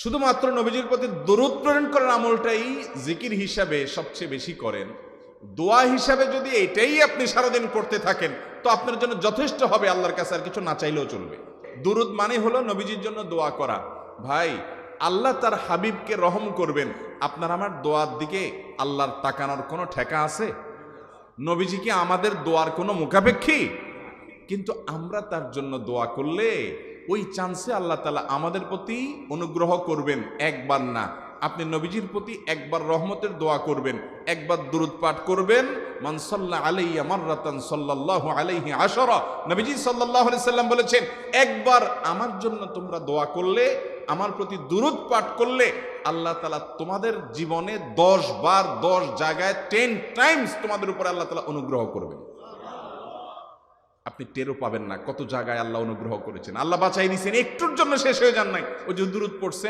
শুধুমাত্র নবীজির প্রতি দরুদ প্রেরণ করার আমলটাই জিকির হিসাবে সবচেয়ে বেশি করেন। দোয়া হিসাবে যদি এটাই আপনি সারাদিন করতে থাকেন তো আপনার জন্য যথেষ্ট হবে, আল্লাহর কাছে আর কিছু না চাইলেও চলবে। দুরুদ মানে হলো নবীজির জন্য দোয়া করা। ভাই, আল্লাহ তার হাবিবকে রহম করবেন, আপনার আমার দোয়ার দিকে আল্লাহর তাকানোর কোনো ঠেকা আছে? নবীজি কি আমাদের দোয়ার কোনো মুখাপেক্ষী? কিন্তু আমরা তার জন্য দোয়া করলে ওই চান্সে আল্লাহ তাআলা আমাদের প্রতি অনুগ্রহ করবেন। একবার না, আপনি নবীজির প্রতি একবার রহমতের দোয়া করবেন, একবার দুরূদ পাঠ করবেন। মান সাল্লা আলাইয়া মাররাতান সাল্লাল্লাহু আলাইহি আশরা, নবীজি সাল্লাল্লাহু আলাইহি সাল্লাম বলেছেন, একবার আমার জন্য তোমরা দোয়া করলে, আমার প্রতি দুরূদ পাঠ করলে, আল্লাহ তাআলা তোমাদের জীবনে 10 বার 10 জায়গায় 10 টাইমস তোমাদের উপর আল্লাহ তাআলা অনুগ্রহ করবেন। আপনি টেরও পাবেন না কত জায়গায় আল্লাহ অনুগ্রহ করেছেন। আল্লাহ বাঁচাই নিছেন, একটুর জন্য শেষ হয়ে যান নাই। ওই যে দুরূদ পড়ছেন।